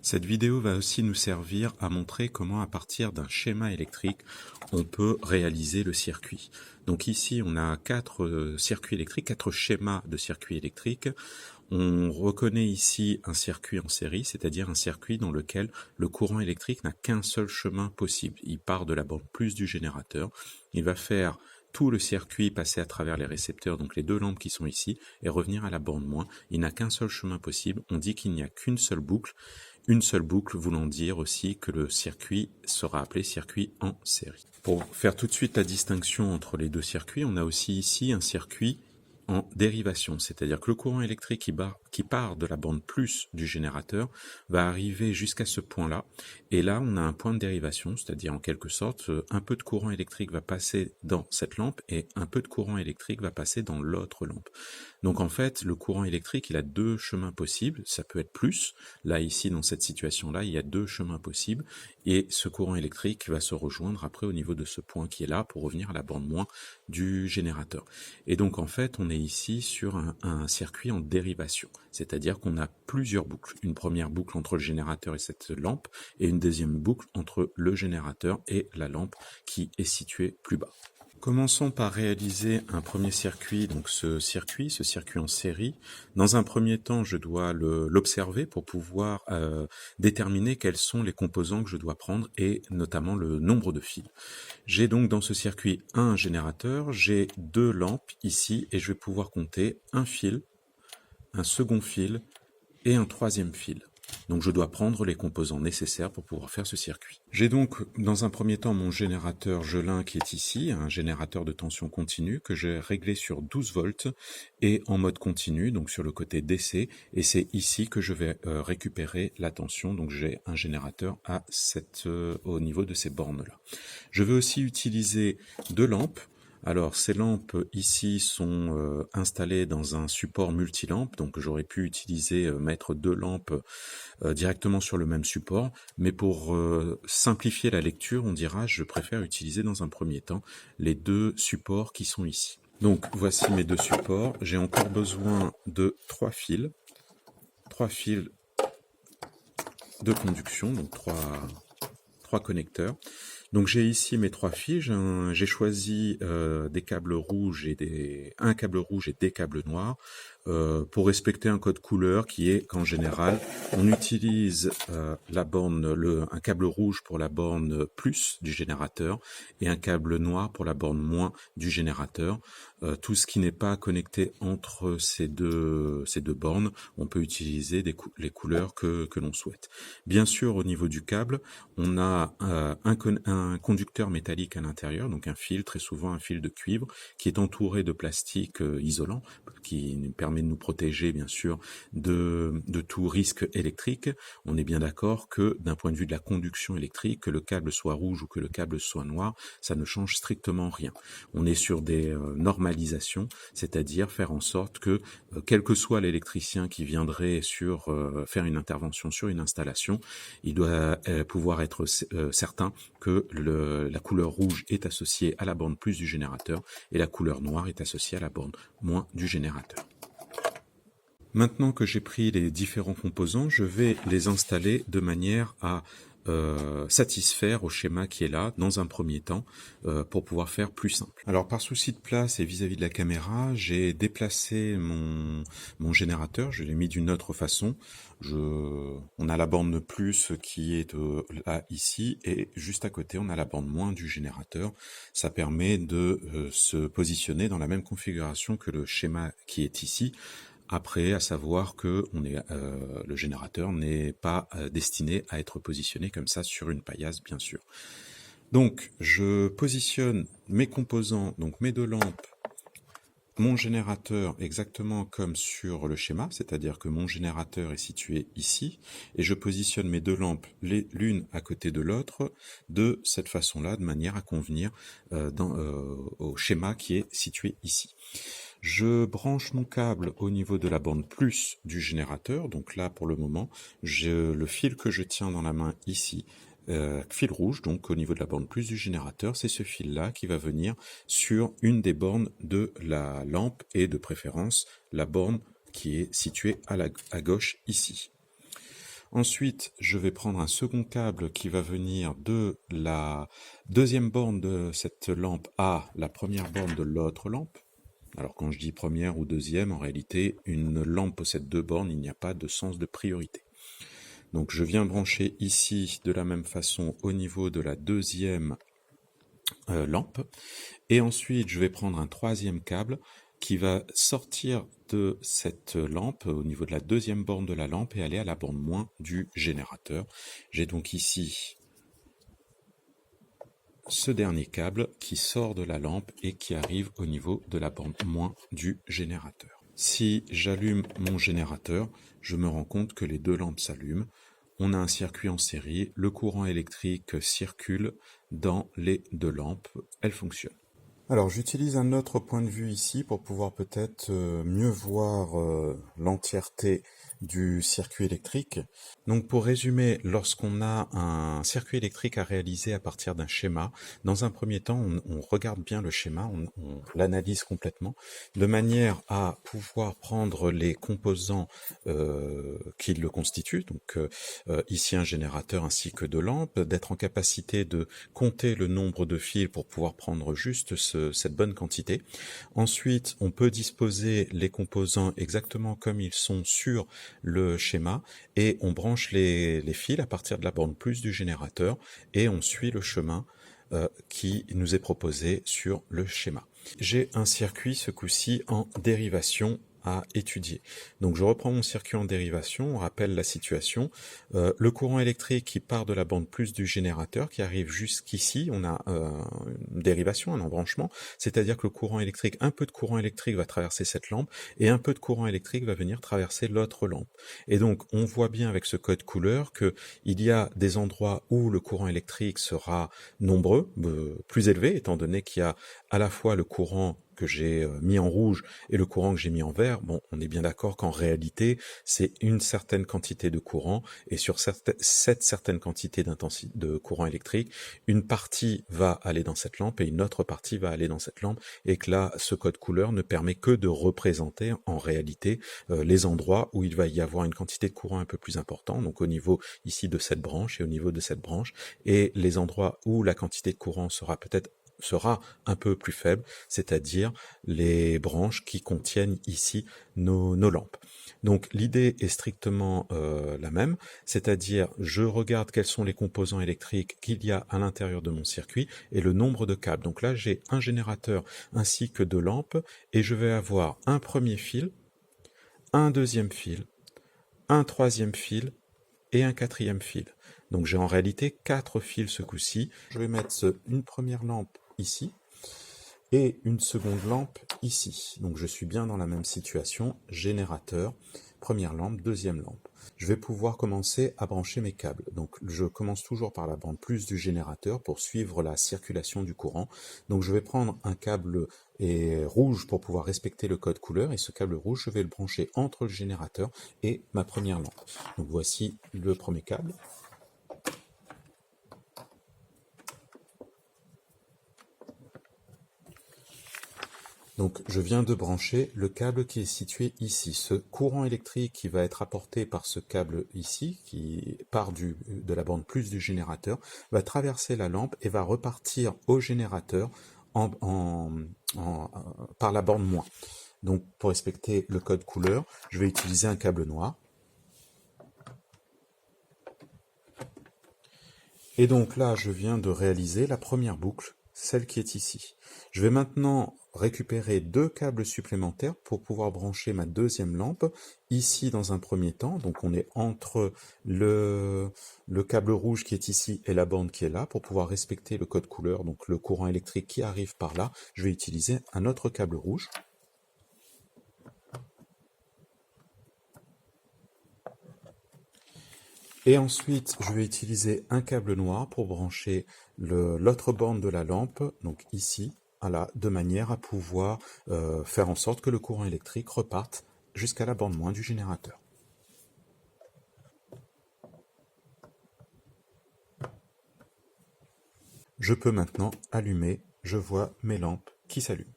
Cette vidéo va aussi nous servir à montrer comment à partir d'un schéma électrique, on peut réaliser le circuit. Donc ici, on a quatre circuits électriques, quatre schémas de circuits électriques. On reconnaît ici un circuit en série, c'est-à-dire un circuit dans lequel le courant électrique n'a qu'un seul chemin possible. Il part de la bande plus du générateur, il va faire tout le circuit passer à travers les récepteurs, donc les deux lampes qui sont ici, et revenir à la bande moins. Il n'a qu'un seul chemin possible. On dit qu'il n'y a qu'une seule boucle voulant dire aussi que le circuit sera appelé circuit en série. Pour faire tout de suite la distinction entre les deux circuits, on a aussi ici un circuit en dérivation, c'est-à-dire que le courant électrique qui part de la bande plus du générateur va arriver jusqu'à ce point-là, et là on a un point de dérivation, c'est-à-dire en quelque sorte un peu de courant électrique va passer dans cette lampe et un peu de courant électrique va passer dans l'autre lampe. Donc en fait le courant électrique il a deux chemins possibles, ça peut être plus, là ici dans cette situation-là il y a deux chemins possibles, et ce courant électrique va se rejoindre après au niveau de ce point qui est là pour revenir à la bande moins du générateur. Et donc en fait on est ici sur un circuit en dérivation, c'est-à-dire qu'on a plusieurs boucles, une première boucle entre le générateur et cette lampe, et une deuxième boucle entre le générateur et la lampe qui est située plus bas. Commençons par réaliser un premier circuit, donc ce circuit en série. Dans un premier temps, je dois l'observer pour pouvoir déterminer quels sont les composants que je dois prendre et notamment le nombre de fils. J'ai donc dans ce circuit un générateur, j'ai deux lampes ici et je vais pouvoir compter un fil, un second fil et un troisième fil. Donc je dois prendre les composants nécessaires pour pouvoir faire ce circuit. J'ai donc dans un premier temps mon générateur Gelin qui est ici, un générateur de tension continue que j'ai réglé sur 12 volts et en mode continu, donc sur le côté DC, et c'est ici que je vais récupérer la tension, donc j'ai un générateur au niveau de ces bornes-là. Je vais aussi utiliser deux lampes. Alors ces lampes ici sont installées dans un support multilampe, donc j'aurais pu mettre deux lampes directement sur le même support, mais pour simplifier la lecture, on dira je préfère utiliser dans un premier temps les deux supports qui sont ici. Donc voici mes deux supports, j'ai encore besoin de trois fils de conduction, donc trois connecteurs. Donc j'ai ici mes trois fils, j'ai choisi des câbles rouges un câble rouge et des câbles noirs pour respecter un code couleur qui est qu'en général on utilise un câble rouge pour la borne plus du générateur et un câble noir pour la borne moins du générateur. Tout ce qui n'est pas connecté entre ces deux bornes, on peut utiliser les couleurs que l'on souhaite. Bien sûr, au niveau du câble, on a un conducteur métallique à l'intérieur, donc un fil, très souvent un fil de cuivre, qui est entouré de plastique isolant, qui nous permet de nous protéger, bien sûr, de tout risque électrique. On est bien d'accord que, d'un point de vue de la conduction électrique, que le câble soit rouge ou que le câble soit noir, ça ne change strictement rien. On est sur des normalisations, c'est-à-dire faire en sorte que, quel que soit l'électricien qui viendrait faire une intervention sur une installation, il doit pouvoir être certain que la couleur rouge est associée à la borne plus du générateur et la couleur noire est associée à la borne moins du générateur. Maintenant que j'ai pris les différents composants, je vais les installer de manière à satisfaire au schéma qui est là dans un premier temps pour pouvoir faire plus simple. Alors par souci de place et vis-à-vis de la caméra, j'ai déplacé mon générateur, je l'ai mis d'une autre façon. On a la borne plus qui est là ici et juste à côté on a la borne moins du générateur. Ça permet de se positionner dans la même configuration que le schéma qui est ici. Après, à savoir que le générateur n'est pas destiné à être positionné comme ça sur une paillasse, bien sûr. Donc, je positionne mes composants, donc mes deux lampes, mon générateur exactement comme sur le schéma, c'est-à-dire que mon générateur est situé ici, et je positionne mes deux lampes l'une à côté de l'autre de cette façon-là, de manière à convenir au schéma qui est situé ici. Je branche mon câble au niveau de la borne plus du générateur, donc là pour le moment, le fil que je tiens dans la main ici, fil rouge, donc au niveau de la borne plus du générateur, c'est ce fil-là qui va venir sur une des bornes de la lampe et de préférence la borne qui est située à gauche ici. Ensuite, je vais prendre un second câble qui va venir de la deuxième borne de cette lampe à la première borne de l'autre lampe. Alors quand je dis première ou deuxième, en réalité, une lampe possède deux bornes, il n'y a pas de sens de priorité. Donc je viens brancher ici de la même façon au niveau de la deuxième lampe. Et ensuite, je vais prendre un troisième câble qui va sortir de cette lampe au niveau de la deuxième borne de la lampe et aller à la borne moins du générateur. J'ai donc ici ce dernier câble qui sort de la lampe et qui arrive au niveau de la borne moins du générateur. Si j'allume mon générateur, je me rends compte que les deux lampes s'allument. On a un circuit en série, le courant électrique circule dans les deux lampes, elles fonctionnent. Alors j'utilise un autre point de vue ici pour pouvoir peut-être mieux voir l'entièreté du circuit électrique. Donc pour résumer, lorsqu'on a un circuit électrique à réaliser à partir d'un schéma, dans un premier temps on regarde bien le schéma, on l'analyse complètement, de manière à pouvoir prendre les composants qui le constituent, donc ici un générateur ainsi que deux lampes, d'être en capacité de compter le nombre de fils pour pouvoir prendre juste cette bonne quantité. Ensuite, on peut disposer les composants exactement comme ils sont sur le schéma et on branche les fils à partir de la borne plus du générateur et on suit le chemin qui nous est proposé sur le schéma. J'ai un circuit ce coup-ci en dérivation à étudier. Donc je reprends mon circuit en dérivation, on rappelle la situation. Le courant électrique qui part de la bande plus du générateur, qui arrive jusqu'ici, on a une dérivation, un embranchement, c'est-à-dire que le courant électrique, un peu de courant électrique va traverser cette lampe, et un peu de courant électrique va venir traverser l'autre lampe. Et donc on voit bien avec ce code couleur que il y a des endroits où le courant électrique sera nombreux, plus élevé, étant donné qu'il y a à la fois le courant que j'ai mis en rouge et le courant que j'ai mis en vert, bon, on est bien d'accord qu'en réalité, c'est une certaine quantité de courant, et sur cette certaine quantité d'intensité de courant électrique, une partie va aller dans cette lampe et une autre partie va aller dans cette lampe, et que là, ce code couleur ne permet que de représenter en réalité les endroits où il va y avoir une quantité de courant un peu plus importante, donc au niveau ici de cette branche et au niveau de cette branche, et les endroits où la quantité de courant sera un peu plus faible, c'est-à-dire les branches qui contiennent ici nos lampes. Donc l'idée est strictement la même, c'est-à-dire je regarde quels sont les composants électriques qu'il y a à l'intérieur de mon circuit et le nombre de câbles. Donc là j'ai un générateur ainsi que deux lampes et je vais avoir un premier fil, un deuxième fil, un troisième fil et un quatrième fil. Donc j'ai en réalité 4 fils ce coup-ci. Je vais mettre une première lampe ici et une seconde lampe ici. Donc je suis bien dans la même situation, générateur, première lampe, deuxième lampe. Je vais pouvoir commencer à brancher mes câbles. Donc je commence toujours par la bande plus du générateur pour suivre la circulation du courant. Donc je vais prendre un câble rouge pour pouvoir respecter le code couleur, et ce câble rouge, je vais le brancher entre le générateur et ma première lampe. Donc voici le premier câble. Donc je viens de brancher le câble qui est situé ici. Ce courant électrique qui va être apporté par ce câble ici, qui part de la bande plus du générateur, va traverser la lampe et va repartir au générateur par la borne moins. Donc pour respecter le code couleur, je vais utiliser un câble noir. Et donc là, je viens de réaliser la première boucle, celle qui est ici. Je vais maintenant récupérer deux câbles supplémentaires pour pouvoir brancher ma deuxième lampe, ici dans un premier temps. Donc on est entre le câble rouge qui est ici et la bande qui est là, pour pouvoir respecter le code couleur, donc le courant électrique qui arrive par là. Je vais utiliser un autre câble rouge. Et ensuite, je vais utiliser un câble noir pour brancher l'autre bande de la lampe, donc ici, de manière à pouvoir faire en sorte que le courant électrique reparte jusqu'à la bande moins du générateur. Je peux maintenant allumer, je vois mes lampes qui s'allument.